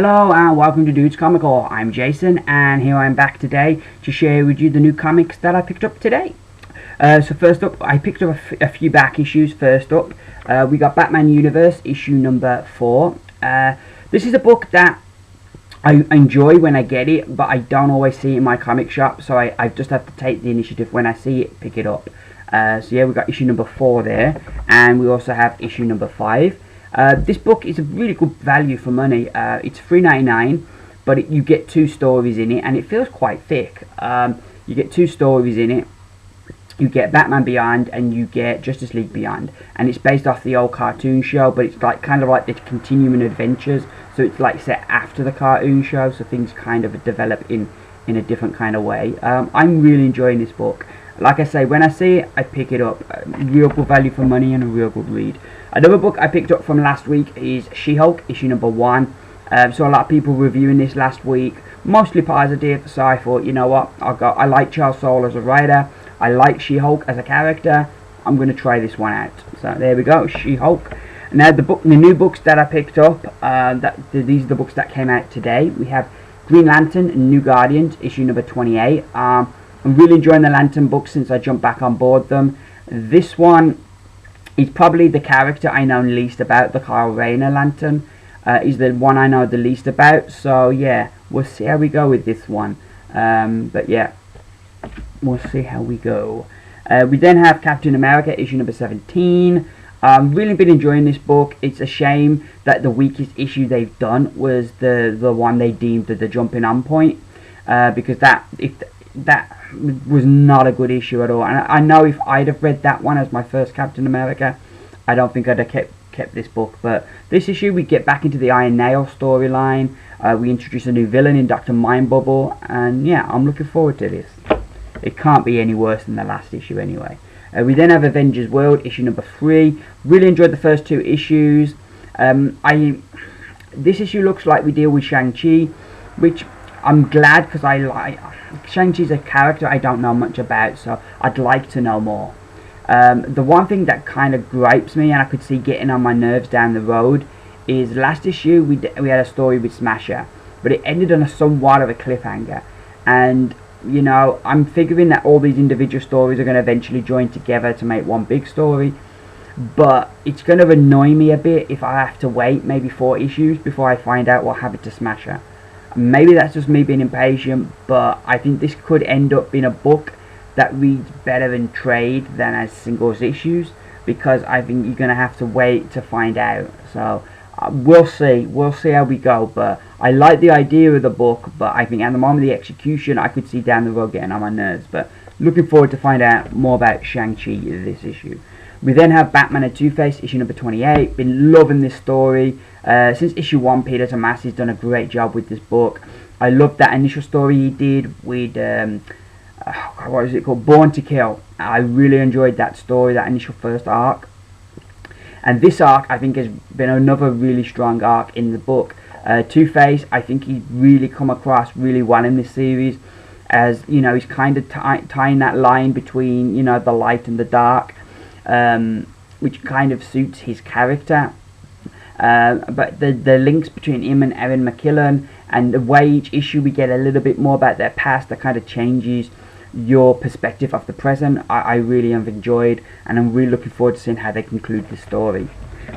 Hello and welcome to Dudes Comical. I'm Jason and here I am back today to share with you the new comics that I picked up today. So first up, I picked up a few back issues. First up, we got Batman Universe issue number 4. This is a book that I enjoy when I get it, but I don't always see it in my comic shop, so I just have to take the initiative when I see it, pick it up. So yeah, we got issue number 4 there, and we also have issue number 5. This book is a really good value for money. It's $3.99, but you get 2 stories in it, and it feels quite thick. You get 2 stories in it. You get Batman Beyond and you get Justice League Beyond, and it's based off the old cartoon show, but it's like kind of like the continuing adventures. So it's like set after the cartoon show, so things kind of develop in a different kind of way. I'm really enjoying this book. Like I say, when I see it, I pick it up. Real good value for money and a real good read. Another book I picked up from last week is She-Hulk, issue number 1. So a lot of people reviewing this last week, mostly positive. So I thought, you know what, I like Charles Soule as a writer. I like She-Hulk as a character. I'm going to try this one out. So there we go, She-Hulk. Now the new books that I picked up, these are the books that came out today. We have Green Lantern and New Guardians, issue number 28. I'm really enjoying the Lantern books since I jumped back on board them. This one is probably the character I know least about. The Kyle Rayner Lantern is the one I know the least about. So yeah, we'll see how we go with this one. But yeah, we'll see how we go. We then have Captain America, issue number 17. Really been enjoying this book. It's a shame that the weakest issue they've done was the one they deemed the jumping on point, because that was not a good issue at all. And I know if I'd have read that one as my first Captain America, I don't think I'd have kept this book. But this issue, we get back into the Iron Nail storyline. We introduce a new villain in Dr. Mindbubble, and yeah, I'm looking forward to this. It can't be any worse than the last issue anyway. We then have Avengers World, issue number 3. Really enjoyed the first 2 issues. This issue looks like we deal with Shang-Chi, which I'm glad, because I like Shang-Chi's a character I don't know much about, so I'd like to know more. The one thing that kind of gripes me, and I could see getting on my nerves down the road, is last issue we had a story with Smasher, but it ended on somewhat of a cliffhanger. And you know, I'm figuring that all these individual stories are going to eventually join together to make one big story, but it's going to annoy me a bit if I have to wait maybe 4 issues before I find out what happened to Smasher. Maybe that's just me being impatient, but I think this could end up being a book that reads better in trade than as singles issues, because I think you're going to have to wait to find out. So we'll see how we go. But I like the idea of the book, but I think at the moment the execution, I could see down the road getting on my nerves. But looking forward to find out more about Shang-Chi this issue. We then have Batman and Two-Face, issue number 28. Been loving this story. Since issue 1, Peter Tomasi has done a great job with this book. I loved that initial story he did with, what is it called? Born to Kill. I really enjoyed that story, that initial first arc. And this arc, I think, has been another really strong arc in the book. Two-Face, I think he's really come across really well in this series. As, you know, he's kind of tying that line between, you know, the light and the dark, which kind of suits his character. But the links between him and Erin McKellen, and the way each issue we get a little bit more about their past, that kind of changes your perspective of the present, I really have enjoyed, and I'm really looking forward to seeing how they conclude the story.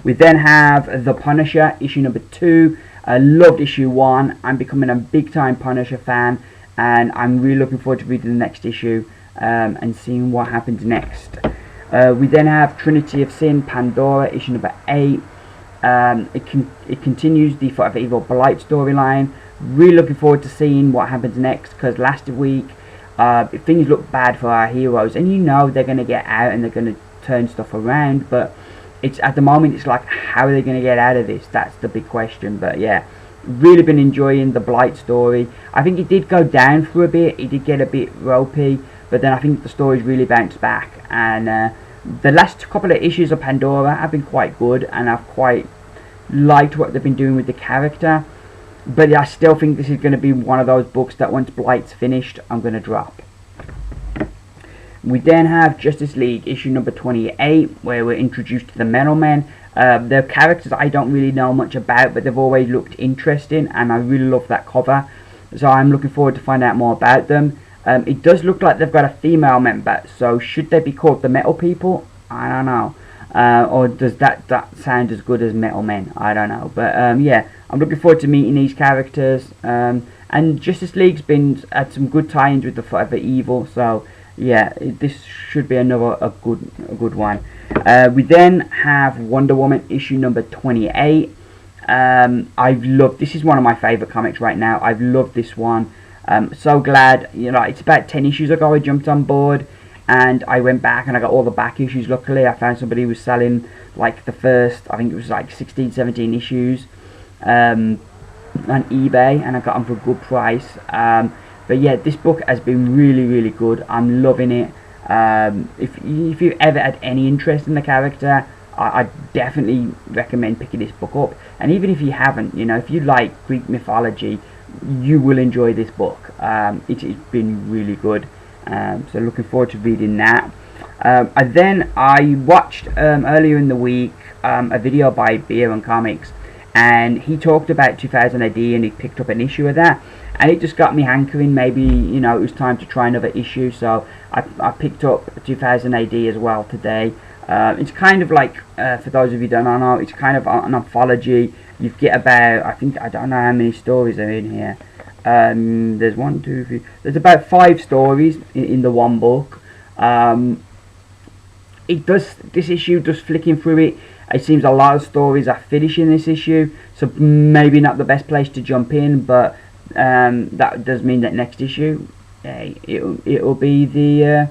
We then have The Punisher, issue number 2. I loved issue 1. I'm becoming a big time Punisher fan, and I'm really looking forward to reading the next issue and seeing what happens next. We then have Trinity of Sin, Pandora, issue number 8. It continues the Forever Evil Blight storyline. Really looking forward to seeing what happens next, because last week things look bad for our heroes, and you know they're going to get out and they're going to turn stuff around, but it's at the moment it's like, how are they going to get out of this? That's the big question. But yeah, really been enjoying the Blight story. I think it did go down for a bit, it did get a bit ropey, but then I think the story's really bounced back, and the last couple of issues of Pandora have been quite good, and I've quite liked what they've been doing with the character. But I still think this is going to be one of those books that once Blight's finished, I'm going to drop. We then have Justice League issue number 28, where we're introduced to the Metal Men. They're characters I don't really know much about, but they've always looked interesting, and I really love that cover. So I'm looking forward to find out more about them. It does look like they've got a female member, so should they be called the Metal People? I don't know. Or does that sound as good as Metal Men? I don't know. But yeah, I'm looking forward to meeting these characters. And Justice League's had some good tie-ins with the Forever Evil, so yeah, this should be a good one. We then have Wonder Woman issue number 28. This is one of my favourite comics right now. I've loved this one. So glad, it's about 10 issues ago I jumped on board, and I went back and I got all the back issues. Luckily I found somebody who was selling like the first, I think it was like 16, 17 issues on eBay, and I got them for a good price. But yeah, this book has been really, really good. I'm loving it. If you've ever had any interest in the character, I definitely recommend picking this book up. And even if you haven't, if you like Greek mythology, you will enjoy this book. It's been really good. So looking forward to reading that. And then I watched earlier in the week a video by Beer and Comics, and he talked about 2000 AD, and he picked up an issue of that, and it just got me hankering. Maybe it was time to try another issue, so I picked up 2000 AD as well today. It's kind of like, for those of you who don't know, it's kind of an anthology. You get about, I don't know how many stories are in here. There's 1, 2, 3. There's about 5 stories in the one book. This issue, just flicking through it, it seems a lot of stories are finishing this issue, so maybe not the best place to jump in, but that does mean that next issue, it'll be a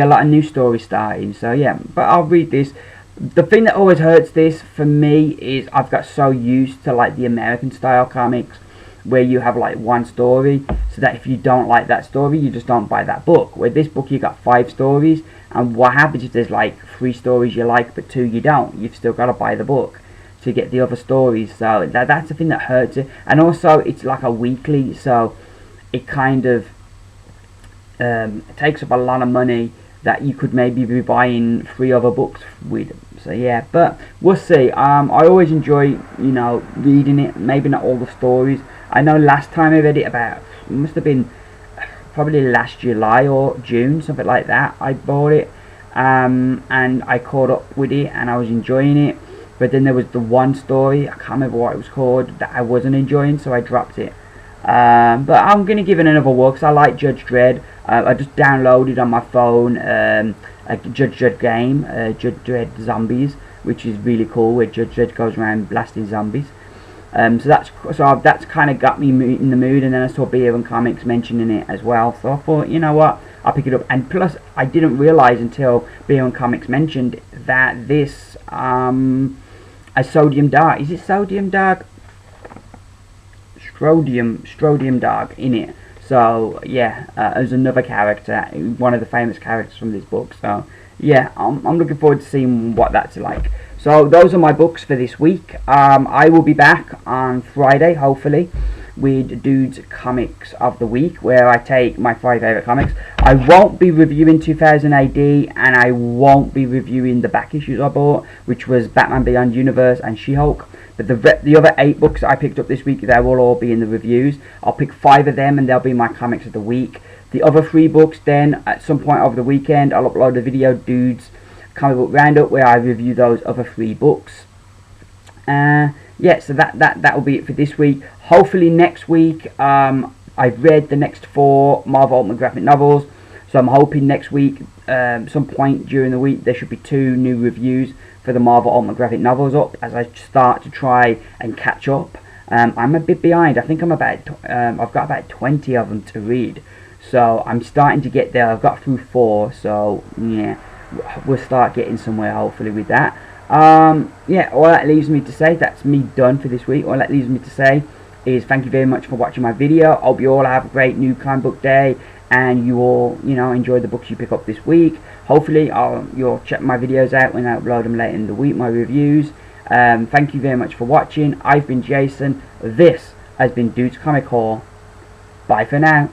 lot of new stories starting. So yeah, but I'll read this. The thing that always hurts this for me is I've got so used to like the American style comics, where you have like one story, so that if you don't like that story, you just don't buy that book. With this book, you got 5 stories, and what happens if there's like 3 stories you like but 2 you don't? You've still got to buy the book to get the other stories. So that's the thing that hurts it. And also, it's like a weekly, so it kind of it takes up a lot of money that you could maybe be buying 3 other books with. So yeah, but we'll see. I always enjoy reading it. Maybe not all the stories. I know last time I read it, it must have been probably last July or June, something like that, I bought it, and I caught up with it and I was enjoying it. But then there was the one story, I can't remember what it was called, that I wasn't enjoying, so I dropped it. But I'm going to give it another whirl because I like Judge Dredd. I just downloaded on my phone a Judge Dredd game, Judge Dredd Zombies, which is really cool, where Judge Dredd goes around blasting zombies. So that's kind of got me in the mood. And then I saw Beer and Comics mentioning it as well, so I thought, you know what, I'll pick it up. And plus, I didn't realise until Beer and Comics mentioned that this a Sodium Dark, is it Sodium Dark? Strodium Dark in it. So yeah, as another character, one of the famous characters from this book. So yeah, I'm looking forward to seeing what that's like. So those are my books for this week. I will be back on Friday, hopefully, with Dude's Comics of the Week, where I take my 5 favourite comics. I won't be reviewing 2000 AD, and I won't be reviewing the back issues I bought, which was Batman Beyond Universe and She-Hulk. But the other 8 books that I picked up this week, they will all be in the reviews. I'll pick 5 of them, and they'll be my comics of the week. The other 3 books, then, at some point over the weekend, I'll upload a video, Dude's Comic Book Roundup, where I review those other 3 books. Yeah, so that will be it for this week. Hopefully next week, I've read the next 4 Marvel Ultimate Graphic Novels, so I'm hoping next week, some point during the week, there should be 2 new reviews for the Marvel Ultimate Graphic Novels up, as I start to try and catch up. I'm a bit behind. I think I've got about 20 of them to read, so I'm starting to get there. I've got through 4, so yeah, we'll start getting somewhere hopefully with that. Yeah, all that leaves me to say, that's me done for this week. All that leaves me to say is thank you very much for watching my video. Hope you all have a great new comic book day, and you all, enjoy the books you pick up this week. Hopefully you'll check my videos out when I upload them later in the week, my reviews. Thank you very much for watching. I've been Jason. This has been Dude's Comic Haul. Bye for now.